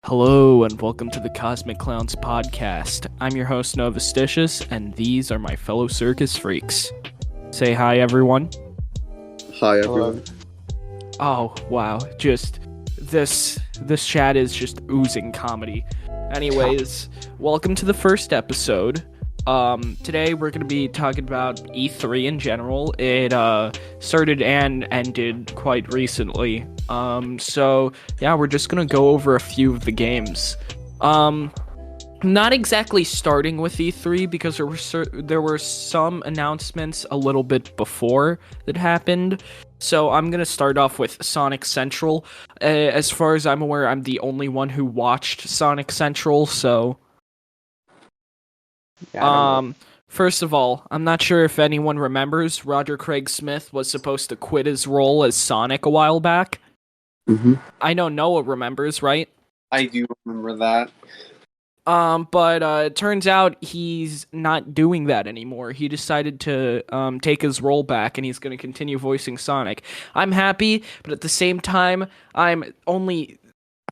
Hello and welcome to the Cosmic Clowns podcast. I'm your host Novasticious, and these are my fellow circus freaks. Say hi, everyone. Hi, everyone. Oh wow, just this chat is just oozing comedy. Anyways, welcome to the first episode. Today we're gonna be talking about E3 in general. It started and ended quite recently. So yeah, we're just gonna go over a few of the games. Not exactly starting with E3 because there were some announcements a little bit before that happened. So I'm gonna start off with Sonic Central. As far as I'm aware, I'm the only one who watched Sonic Central. So, first of all, I'm not sure if anyone remembers Roger Craig Smith was supposed to quit his role as Sonic a while back. Mm-hmm. I know Noah remembers, right? I do remember that. But it turns out he's not doing that anymore. He decided to take his role back, and he's going to continue voicing Sonic. I'm happy, but at the same time, I'm only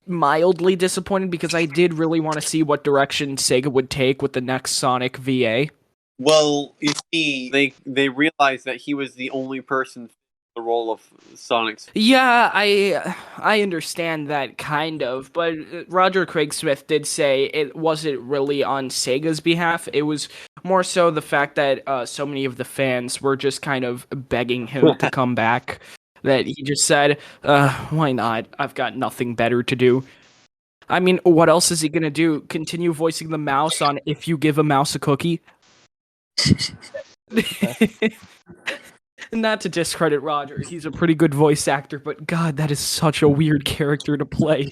mildly disappointed because I did really want to see what direction Sega would take with the next Sonic VA. Well, you see, they realized that he was the only person for the role of Sonic's. Yeah, I understand that kind of, but Roger Craig Smith did say it wasn't really on Sega's behalf. It was more so the fact that so many of the fans were just kind of begging him to come back, that he just said, why not? I've got nothing better to do. I mean, what else is he gonna do? Continue voicing the mouse on If You Give a Mouse a Cookie? Not to discredit Roger, he's a pretty good voice actor, but God, that is such a weird character to play.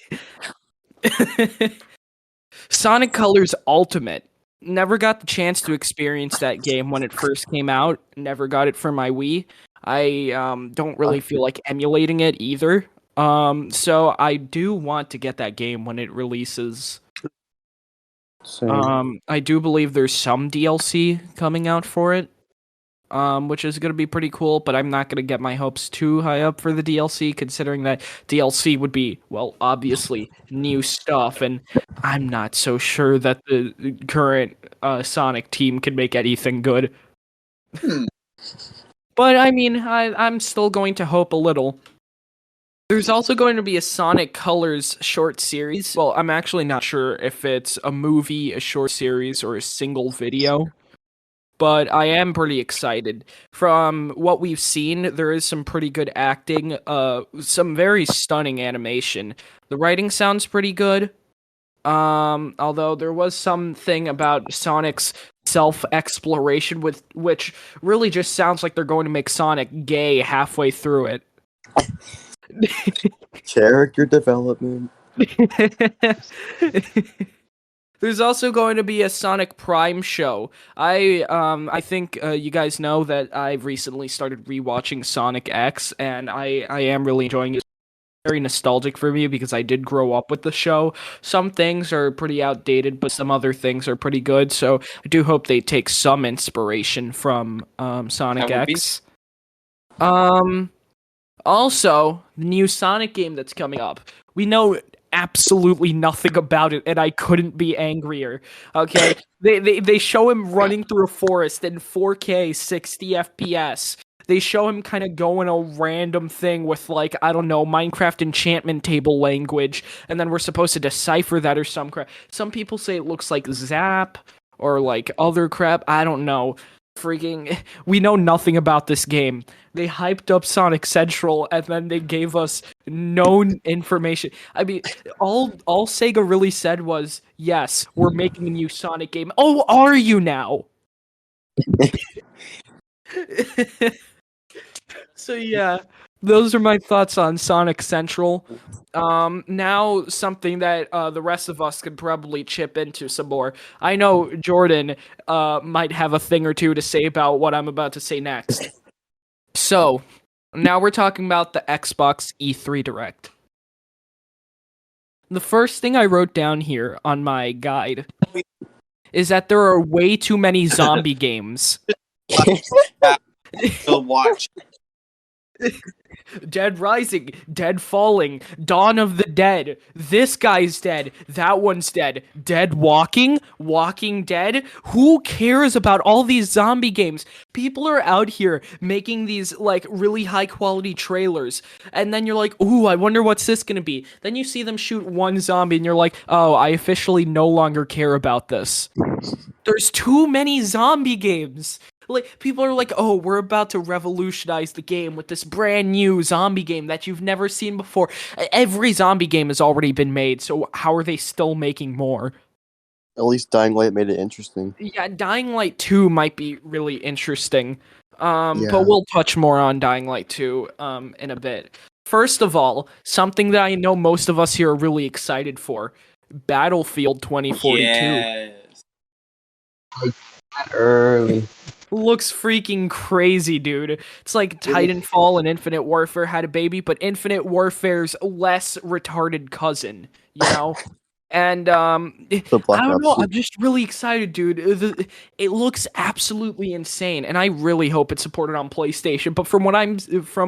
Sonic Colors Ultimate. Never got the chance to experience that game when it first came out. Never got it for my Wii. I don't really feel like emulating it either. So I do want to get that game when it releases. I do believe there's some DLC coming out for it. Which is going to be pretty cool, but I'm not going to get my hopes too high up for the DLC, considering that DLC would be, well, obviously new stuff, and I'm not so sure that the current Sonic team can make anything good. But, I mean, I'm still going to hope a little. There's also going to be a Sonic Colors short series. Well, I'm actually not sure if it's a movie, a short series, or a single video. But I am pretty excited. From what we've seen, there is some pretty good acting, some very stunning animation. The writing sounds pretty good. Although there was something about Sonic's self-exploration with which really just sounds like they're going to make Sonic gay halfway through it. Character development. There's also going to be a Sonic Prime show. I think you guys know that I've recently started rewatching Sonic X, and I am really enjoying it. It's very nostalgic for me because I did grow up with the show. Some things are pretty outdated, but some other things are pretty good. So I do hope they take some inspiration from Sonic X. Also, the new Sonic game that's coming up. We know absolutely nothing about it, and I couldn't be angrier. Okay, they show him running through a forest in 4K 60 FPS. They show him kind of going a random thing with, like, I don't know, Minecraft enchantment table language, and then we're supposed to decipher that or some crap. Some people say it looks like Zap or like other crap. I don't know. We know nothing about this game. They hyped up Sonic Central, and then they gave us no information. I mean, all Sega really said was, yes, we're making a new Sonic game. Oh, are you now? So yeah, those are my thoughts on Sonic Central. Now something that the rest of us could probably chip into some more. I know Jordan might have a thing or two to say about what I'm about to say next. So, now we're talking about the Xbox E3 Direct. The first thing I wrote down here on my guide is that there are way too many zombie games. Watch. Dead Rising, Dead Falling, Dawn of the Dead. This guy's dead. That one's dead. Dead Walking, Walking Dead. Who cares about all these zombie games? People are out here making these like really high quality trailers, and then you're like, "Ooh, I wonder what's this gonna be." Then you see them shoot one zombie, and you're like, "Oh, I officially no longer care about this." There's too many zombie games. Like, people are like, oh, we're about to revolutionize the game with this brand new zombie game that you've never seen before. Every zombie game has already been made, so how are they still making more? At least Dying Light made it interesting. Yeah, Dying Light 2 might be really interesting. Yeah. But we'll touch more on Dying Light 2 in a bit. First of all, something that I know most of us here are really excited for. Battlefield 2042. Yes. Early. Looks freaking crazy, dude. It's like Titanfall and Infinite Warfare had a baby, but Infinite Warfare's less retarded cousin, you know? And I don't know, I'm just really excited, dude. It looks absolutely insane, and I really hope it's supported on PlayStation, but from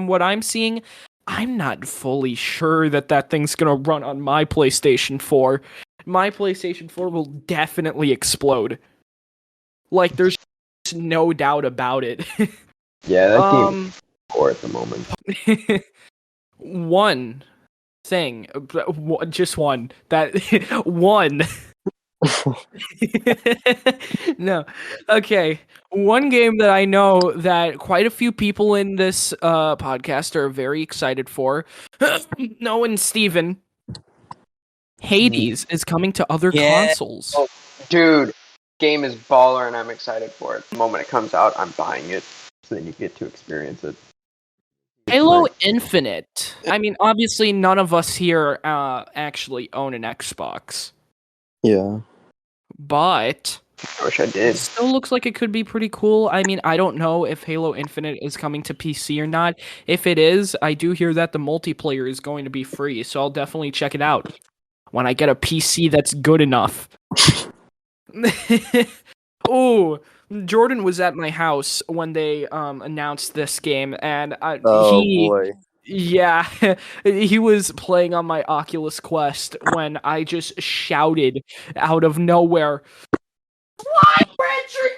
what I'm seeing, I'm not fully sure that thing's gonna run on my PlayStation 4. My PlayStation 4 will definitely explode. Like, there's no doubt about it. Yeah, that game's poor at the moment. One thing, just one. That one. No. Okay. One game that I know that quite a few people in this podcast are very excited for. Noah and Steven. Hades is coming to other consoles. Oh, dude. Game is baller and I'm excited for it. The moment it comes out, I'm buying it so then you get to experience it. Halo Infinite. I mean, obviously none of us here actually own an Xbox. Yeah. But I wish I did. It still looks like it could be pretty cool. I mean, I don't know if Halo Infinite is coming to PC or not. If it is, I do hear that the multiplayer is going to be free, so I'll definitely check it out when I get a PC that's good enough. Oh, Jordan was at my house when they announced this game, and boy. Yeah, he was playing on my Oculus Quest when I just shouted out of nowhere, "Slime Rancher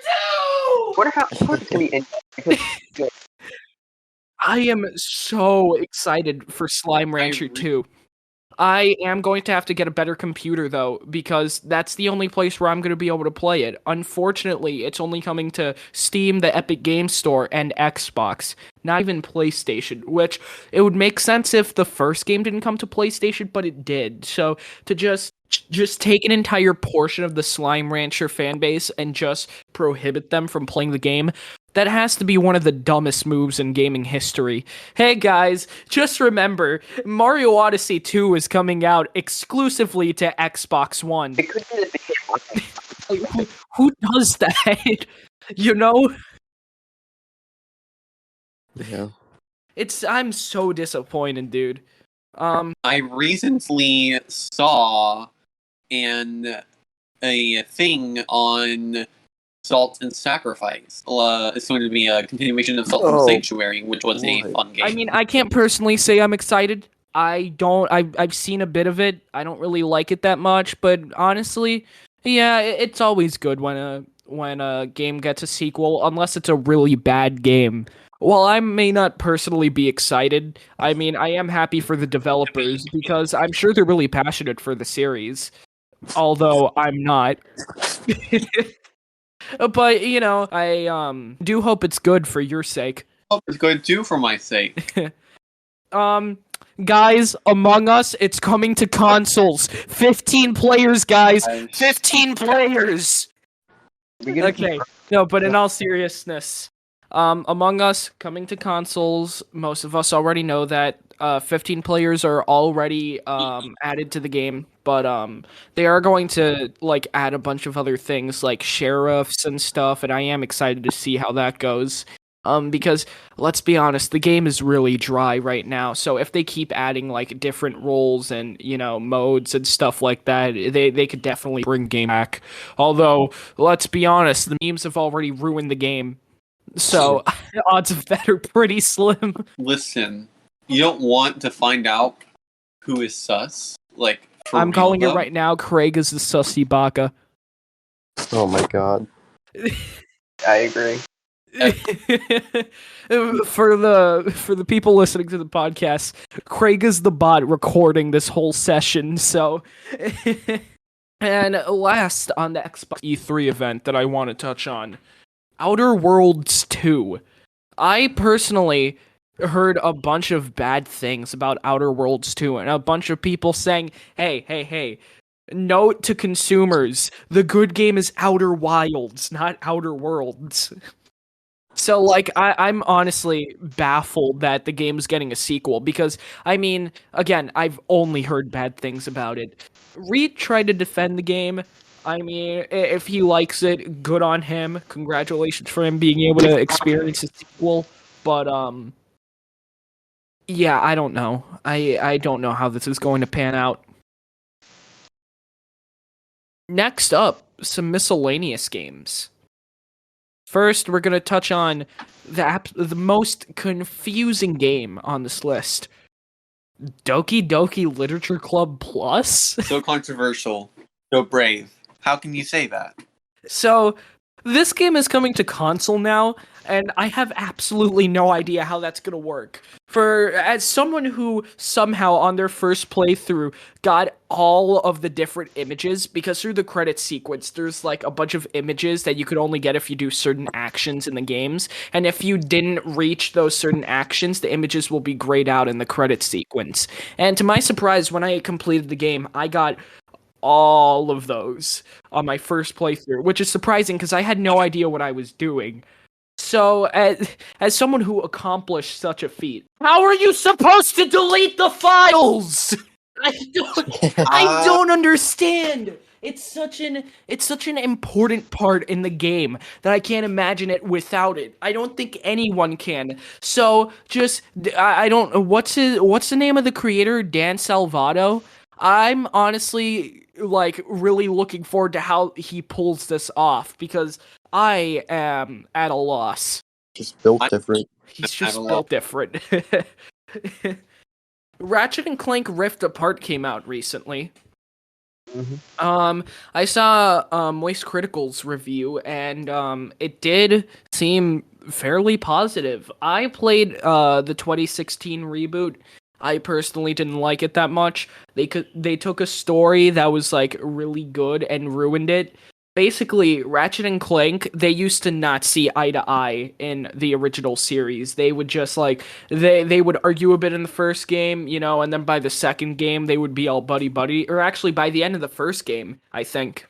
2!" What it's gonna be because I am so excited for Slime Rancher 2. I am going to have to get a better computer, though, because that's the only place where I'm going to be able to play it. Unfortunately, it's only coming to Steam, the Epic Games Store, and Xbox. Not even PlayStation, which it would make sense if the first game didn't come to PlayStation, but it did. So to just take an entire portion of the Slime Rancher fanbase and just prohibit them from playing the game, that has to be one of the dumbest moves in gaming history. Hey guys, just remember, Mario Odyssey 2 is coming out exclusively to Xbox One. it could be that the game Who does that? You know? Yeah. I'm so disappointed, dude. I recently saw a thing on Salt and Sacrifice. It's going to be a continuation of Salt and Sanctuary, which was a fun game. I mean, I can't personally say I'm excited. I've seen a bit of it. I don't really like it that much, but honestly, yeah, it's always good when a game gets a sequel, unless it's a really bad game. While I may not personally be excited, I mean, I am happy for the developers because I'm sure they're really passionate for the series. Although I'm not. But, you know, I do hope it's good for your sake. Hope it's good too for my sake. Guys, Among Us, it's coming to consoles. 15 players, guys. 15 players. Okay. No, but in all seriousness, Among Us coming to consoles. Most of us already know that 15 players are already added to the game, but they are going to like add a bunch of other things like sheriffs and stuff, and I am excited to see how that goes. Because let's be honest, the game is really dry right now. So if they keep adding like different roles and, you know, modes and stuff like that, they could definitely bring the game back. Although, let's be honest, the memes have already ruined the game. So odds of that are pretty slim. Listen, you don't want to find out who is sus. Like, for I'm real, calling it though? right now. Craig is the sussy baka. Oh my god. I agree. For the people listening to the podcast, Craig is the bot recording this whole session. So, and last on the Xbox E3 event that I want to touch on, Outer Worlds 2. I personally heard a bunch of bad things about Outer Worlds 2, and a bunch of people saying, hey, note to consumers, the good game is Outer Wilds, not Outer Worlds. So, like, I'm honestly baffled that the game's getting a sequel, because, I mean, again, I've only heard bad things about it. Reed tried to defend the game. I mean, if he likes it, good on him. Congratulations for him being able to experience a sequel. But, yeah, I don't know. I don't know how this is going to pan out. Next up, some miscellaneous games. First, we're going to touch on the most confusing game on this list. Doki Doki Literature Club Plus? So controversial. So brave. How can you say that? So, this game is coming to console now, and I have absolutely no idea how that's gonna work. As someone who somehow on their first playthrough got all of the different images, because through the credit sequence, there's like a bunch of images that you could only get if you do certain actions in the games, and if you didn't reach those certain actions, the images will be grayed out in the credit sequence. And to my surprise, when I completed the game, I got all of those on my first playthrough, which is surprising because I had no idea what I was doing. So, as someone who accomplished such a feat, how are you supposed to delete the files? I don't understand. It's such an important part in the game that I can't imagine it without it. I don't think anyone can. So, just I don't what's the name of the creator? Dan Salvato. I'm honestly like really looking forward to how he pulls this off, because I am at a loss. Just built different. He's just built different. Ratchet and Clank Rift Apart came out recently. Mm-hmm. I saw Moist Critical's review, and it did seem fairly positive. I played the 2016 reboot. I personally didn't like it that much. They took a story that was like really good and ruined it. Basically, Ratchet and Clank, they used to not see eye to eye in the original series. They would just like they would argue a bit in the first game, you know, and then by the second game they would be all buddy, or actually by the end of the first game, I think.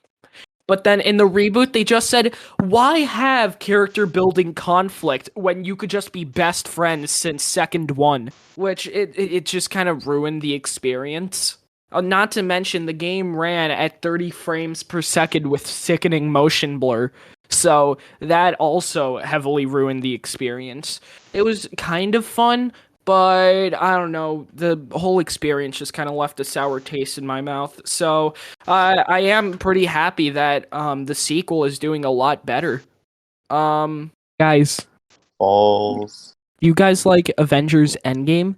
But then in the reboot, they just said, why have character building conflict when you could just be best friends since second one? Which, it just kind of ruined the experience. Not to mention, the game ran at 30 frames per second with sickening motion blur. So that also heavily ruined the experience. It was kind of fun, but I don't know, the whole experience just kind of left a sour taste in my mouth. So I am pretty happy that the sequel is doing a lot better. Guys, Balls. do you guys like Avengers Endgame?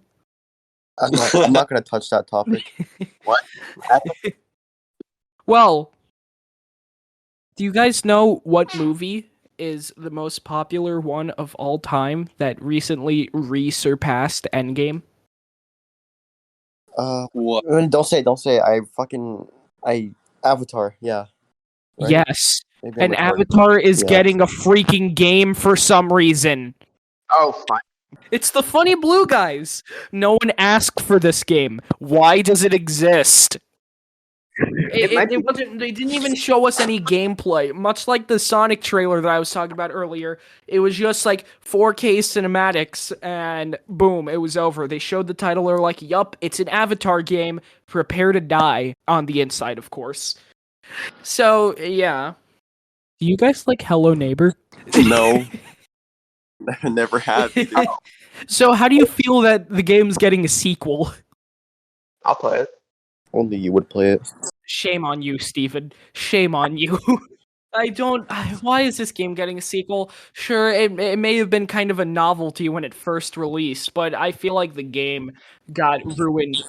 I'm not gonna touch that topic. What? Well, do you guys know what movie is the most popular one of all time that recently resurpassed Endgame? What? Don't say. Avatar. Yeah. Right? Yes. Maybe And I'm retarded. Avatar is Yeah. getting a freaking game for some reason. Oh, fine. It's the Funny Blue Guys. No one asked for this game. Why does it exist? It wasn't. They didn't even show us any gameplay. Much like the Sonic trailer that I was talking about earlier, it was just like 4K cinematics, and boom, it was over. They showed the title. They're like, "Yup, it's an Avatar game. Prepare to die." On the inside, of course. So yeah. Do you guys like Hello Neighbor? No. Never had. Dude. So how do you feel that the game's getting a sequel? I'll play it. Only you would play it. Shame on you, Steven. Shame on you. I don't. Why is this game getting a sequel? Sure, it may have been kind of a novelty when it first released, but I feel like the game got ruined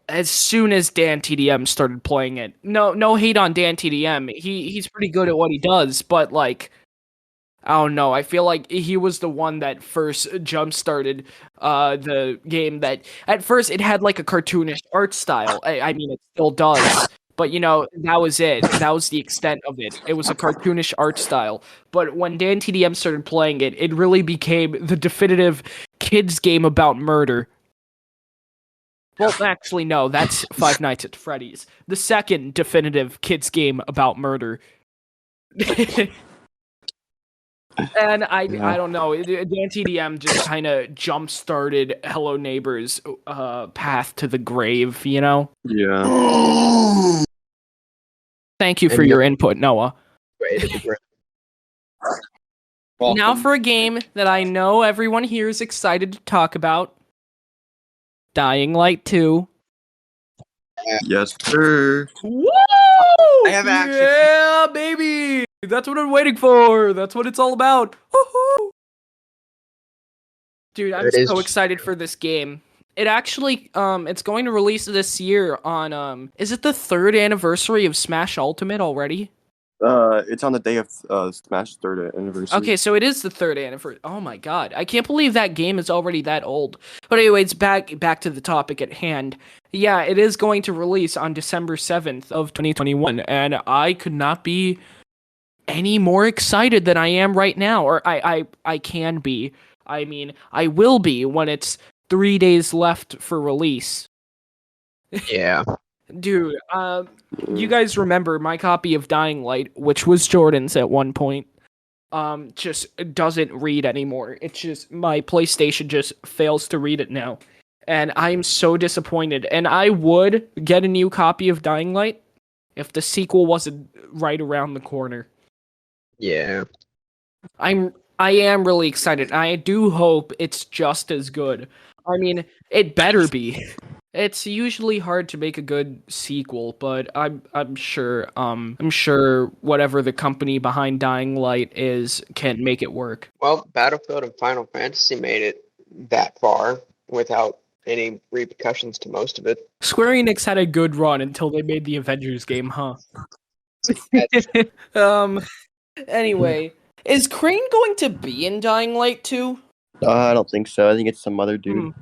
as soon as Dan TDM started playing it. No hate on Dan TDM. He's pretty good at what he does, but like I don't know. I feel like he was the one that first jump started the game. That at first it had like a cartoonish art style. I mean, it still does, but that was it. That was the extent of it. It was a cartoonish art style. But when Dan TDM started playing it, it really became the definitive kids game about murder. Well, actually, no. That's Five Nights at Freddy's, the second definitive kids game about murder. And I don't know. Dan TDM just kind of jump started Hello Neighbor's path to the grave. Yeah. Thank you for your input, Noah. Welcome. Now for a game that I know everyone here is excited to talk about. Dying Light 2. Yes, sir. Woo! I have actually- Yeah, baby! That's what I'm waiting for. That's what it's all about. Woohoo! Dude, I'm so excited for this game. It actually, it's going to release this year on, is it the 3rd anniversary of Smash Ultimate already? It's on the day of Smash 3rd anniversary. Okay, so it is the 3rd anniversary. Oh my god, I can't believe that game is already that old. But anyways, back to the topic at hand. Yeah, it is going to release on December 7th of 2021, and I could not be any more excited than I am right now, or I can be. I mean, I will be when it's 3 days left for release. Yeah. Dude, you guys remember my copy of Dying Light, which was Jordan's at one point, just doesn't read anymore. It's just, my PlayStation just fails to read it now. And I'm so disappointed. And I would get a new copy of Dying Light if the sequel wasn't right around the corner. Yeah. I am really excited. I do hope it's just as good. I mean, it better be. It's usually hard to make a good sequel, but I'm sure whatever the company behind Dying Light is can make it work. Well, Battlefield and Final Fantasy made it that far without any repercussions to most of it. Square Enix had a good run until they made the Avengers game, huh? Anyway, is Crane going to be in Dying Light 2? I don't think so. I think it's some other dude.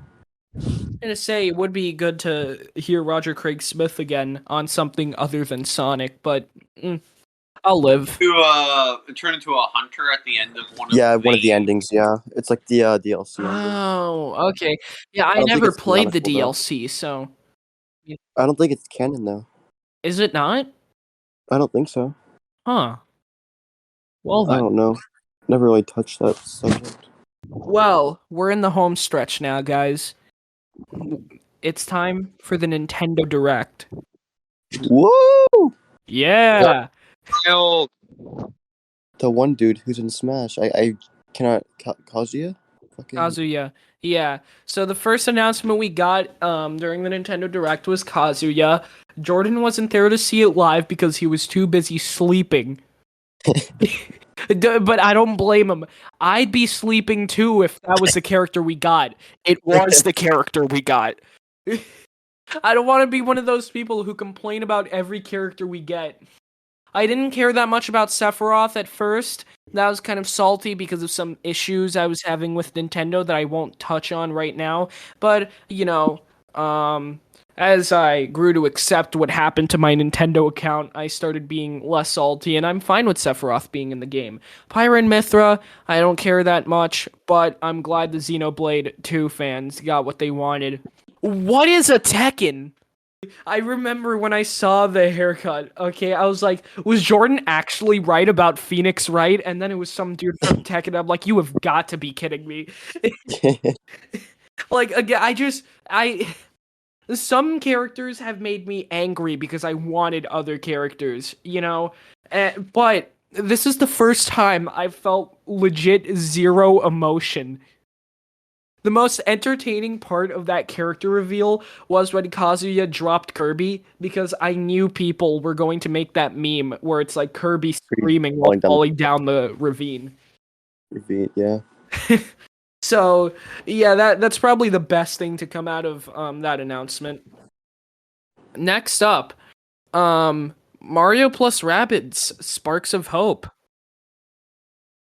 I'm gonna say it would be good to hear Roger Craig Smith again on something other than Sonic, but I'll live. To turn into a hunter at the end of one one of the endings. Yeah, it's like the DLC. ending. Oh, okay. Yeah, I don't think never it's played the canonical, though. DLC, so I don't think it's canon though. is it not? I don't think so. Huh. Well I then. don't know. Never really touched that subject. Well, we're in the home stretch now, guys. It's time for the Nintendo Direct. Woo! Yeah. Well, The one dude who's in Smash. I cannot Kazuya. Fucking... Kazuya. Yeah. So the first announcement we got during the Nintendo Direct was Kazuya. Jordan wasn't there to see it live because he was too busy sleeping. But I don't blame him. I'd be sleeping too if that was the character we got. It was the character we got. I don't want to be one of those people who complain about every character we get. I didn't care that much about Sephiroth at first. That was kind of salty because of some issues I was having with Nintendo that I won't touch on right now. But, as I grew to accept what happened to my Nintendo account, I started being less salty, and I'm fine with Sephiroth being in the game. Pyra and Mithra, I don't care that much, but I'm glad the Xenoblade 2 fans got what they wanted. What is a Tekken? I remember when I saw the haircut, okay, I was like, was Jordan actually right about Phoenix Wright? And then it was some dude from Tekken, I'm like, you have got to be kidding me. Like, again, some characters have made me angry because I wanted other characters, but this is the first time I've felt legit zero emotion. the most entertaining part of that character reveal was when Kazuya dropped Kirby, because I knew people were going to make that meme where it's like Kirby screaming while falling down the ravine. Yeah. So yeah, that's probably the best thing to come out of that announcement. Next up, Mario plus Rabbids Sparks of Hope.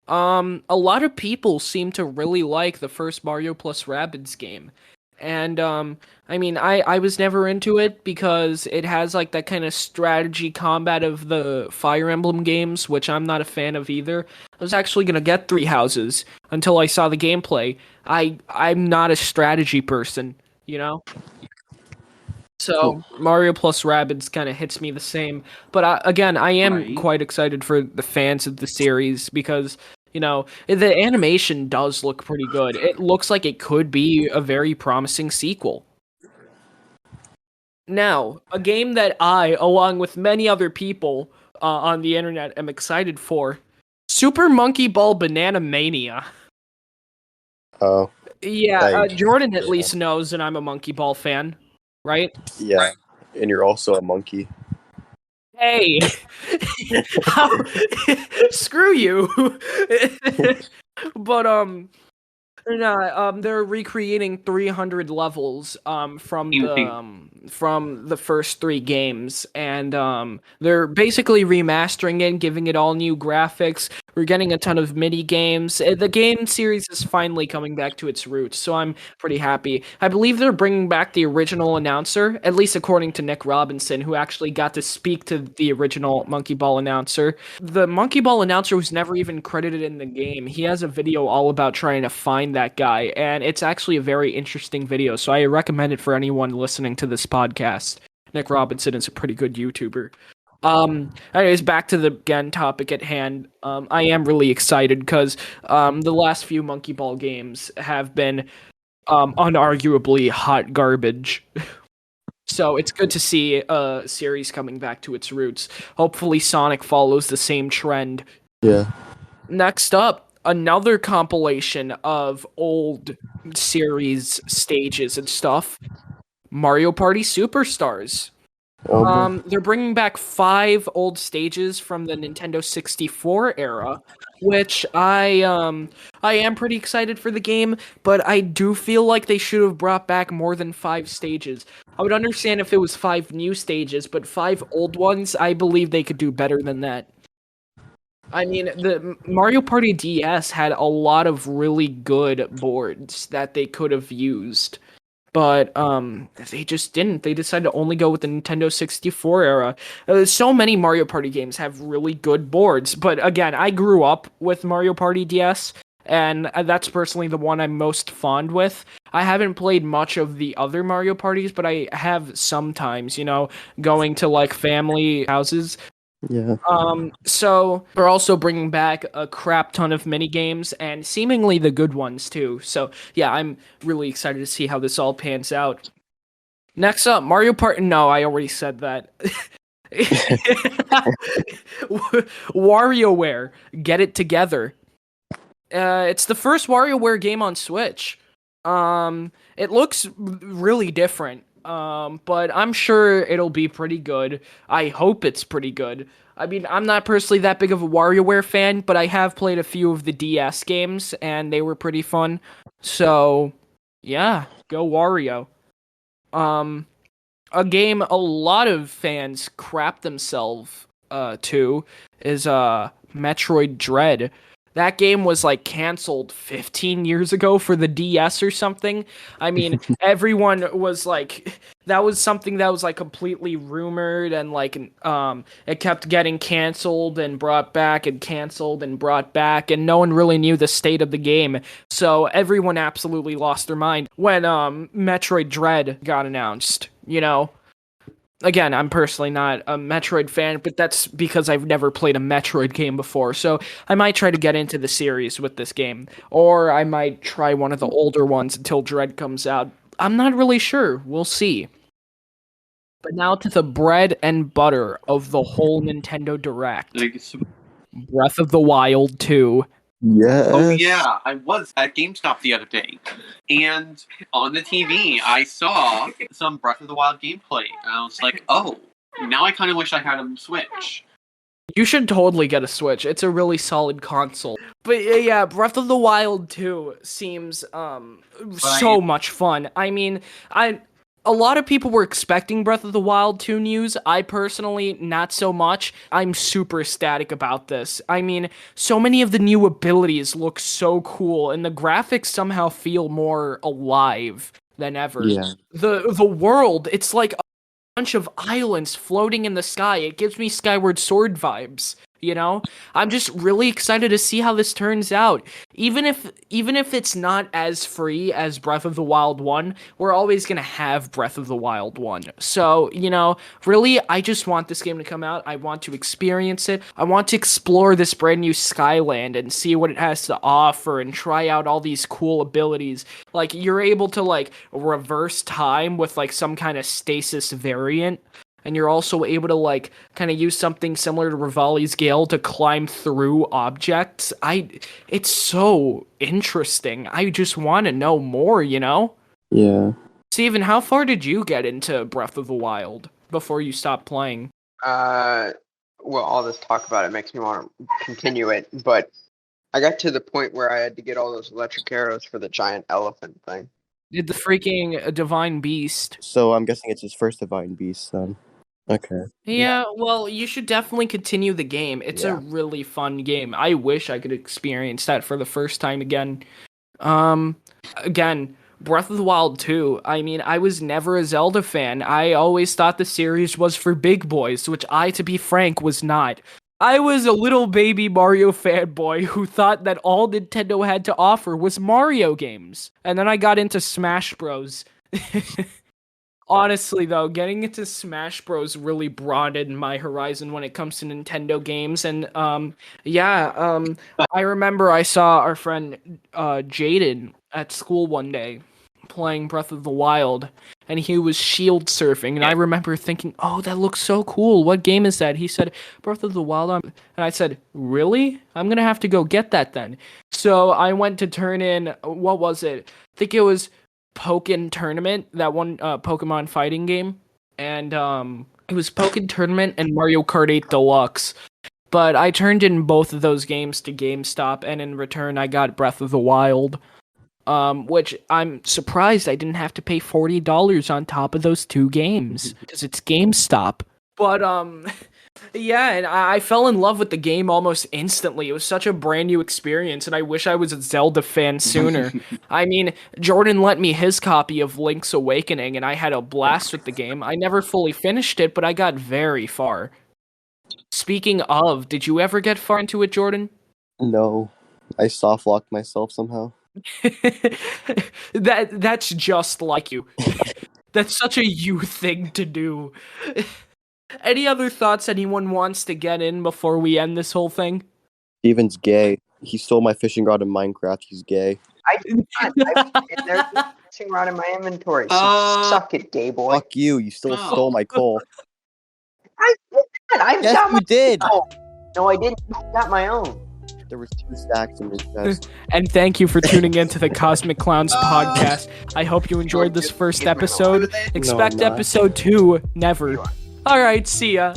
A lot of people seem to really like the first Mario plus Rabbids game. And I mean, I was never into it because it has like that kind of strategy combat of the Fire Emblem games, which I'm not a fan of either. I was actually gonna get Three Houses until I saw the gameplay. I'm not a strategy person, you know? So Mario plus Rabbids kind of hits me the same. But again, I am quite excited for the fans of the series because, you know, the animation does look pretty good. It looks like it could be a very promising sequel. Now, a game that I, along with many other people on the internet, am excited for, Super Monkey Ball Banana Mania. Oh. Yeah, Jordan at least knows that I'm a Monkey Ball fan, right? Yeah, and you're also a monkey. Hey, screw you. But they're recreating 300 levels from the first 3 games, and they're basically remastering it, giving it all new graphics. We're getting a ton of mini games. The game series is finally coming back to its roots, so I'm pretty happy. I believe they're bringing back the original announcer, at least according to Nick Robinson, who actually got to speak to the original Monkey Ball announcer. The Monkey Ball announcer was never even credited in the game. He has a video all about trying to find that guy, and it's actually a very interesting video, so I recommend it for anyone listening to this podcast. Nick Robinson is a pretty good YouTuber. Anyways, back to the topic at hand. I am really excited because the last few Monkey Ball games have been unarguably hot garbage. So it's good to see a series coming back to its roots. Hopefully Sonic follows the same trend. Yeah. Next up, another compilation of old series stages and stuff. Mario Party Superstars. They're bringing back 5 old stages from the Nintendo 64 era, which I am pretty excited for the game, but I do feel like they should have brought back more than 5 stages. I would understand if it was 5 new stages, but 5 old ones, I believe they could do better than that. I mean, the Mario Party DS had a lot of really good boards that they could have used. But they just didn't. They decided to only go with the Nintendo 64 era. So many Mario Party games have really good boards. But again, I grew up with Mario Party DS, and that's personally the one I'm most fond with. I haven't played much of the other Mario Parties, but I have sometimes, going to like family houses. Yeah. So we're also bringing back a crap ton of mini games and seemingly the good ones too. So yeah, I'm really excited to see how this all pans out. Next up, Mario Party. No, I already said that. WarioWare, get it together. It's the first WarioWare game on Switch. It looks really different. But I'm sure it'll be pretty good. I hope it's pretty good. I mean, I'm not personally that big of a WarioWare fan, but I have played a few of the DS games, and they were pretty fun. So, yeah, go Wario. A game a lot of fans crap themselves to is Metroid Dread. That game was like canceled 15 years ago for the DS or something. I mean, everyone was like, that was something that was like completely rumored, and like it kept getting canceled and brought back and canceled and brought back, and no one really knew the state of the game. So everyone absolutely lost their mind when Metroid Dread got announced, Again, I'm personally not a Metroid fan, but that's because I've never played a Metroid game before, so I might try to get into the series with this game. Or I might try one of the older ones until Dread comes out. I'm not really sure. We'll see. But now to the bread and butter of the whole Nintendo Direct. Breath of the Wild 2. Yes. Oh yeah, I was at GameStop the other day, and on the TV I saw some Breath of the Wild gameplay, and I was like, oh, now I kind of wish I had a Switch. You should totally get a Switch. It's a really solid console. But yeah, Breath of the Wild 2 seems so much fun. I mean, a lot of people were expecting Breath of the Wild 2 news. I personally, not so much. I'm super ecstatic about this. I mean, so many of the new abilities look so cool, and the graphics somehow feel more alive than ever. Yeah. The world, it's like bunch of islands floating in the sky. It gives me Skyward Sword vibes, you know? I'm just really excited to see how this turns out. Even if it's not as free as Breath of the Wild 1, we're always going to have Breath of the Wild 1. So, you know, really, I just want this game to come out. I want to experience it. I want to explore this brand new Skyland and see what it has to offer and try out all these cool abilities. Like, you're able to, like, reverse time with, like, some kind of stasis variant. And you're also able to, like, kind of use something similar to Rivali's Gale to climb through objects. It's so interesting. I just want to know more, you know? Yeah. Steven, how far did you get into Breath of the Wild before you stopped playing? Well, all this talk about it makes me want to continue it, but I got to the point where I had to get all those electric arrows for the giant elephant thing. Did the freaking Divine Beast? So I'm guessing it's his first Divine Beast then. Okay. Yeah, well, you should definitely continue the game. It's a really fun game. I wish I could experience that for the first time again. Again, Breath of the Wild 2. I mean, I was never a Zelda fan. I always thought the series was for big boys, which I, to be frank, was not. I was a little baby Mario fanboy who thought that all Nintendo had to offer was Mario games. And then I got into Smash Bros. Honestly, though, getting into Smash Bros. Really broadened my horizon when it comes to Nintendo games. And, I remember I saw our friend Jaden at school one day playing Breath of the Wild, and he was shield surfing. And I remember thinking, oh, that looks so cool. What game is that? He said, Breath of the Wild. And I said, really? I'm going to have to go get that then. So I went to turn in, what was it? I think it was Pokken Tournament, that one Pokemon fighting game, and it was Pokken Tournament and Mario Kart 8 Deluxe. But I turned in both of those games to GameStop, and in return I got Breath of the Wild, which I'm surprised I didn't have to pay $40 on top of those two games, because it's GameStop. But yeah, and I fell in love with the game almost instantly. It was such a brand new experience, and I wish I was a Zelda fan sooner. I mean, Jordan lent me his copy of Link's Awakening, and I had a blast with the game. I never fully finished it, but I got very far. Speaking of, did you ever get far into it, Jordan? No. I soft locked myself somehow. That's just like you. That's such a you thing to do. Any other thoughts anyone wants to get in before we end this whole thing? Steven's gay. He stole my fishing rod in Minecraft. He's gay. I did not. There's a fishing rod in my inventory, so suck it, gay boy. Fuck you. You still stole my coal. I did not. I've Yes, got you did. No, I didn't. I got my own. There was 2 stacks in your chest. And thank you for tuning in to the Cosmic Clowns podcast. I hope you enjoyed this first episode. Expect No, I'm not. episode 2 never. Alright, see ya.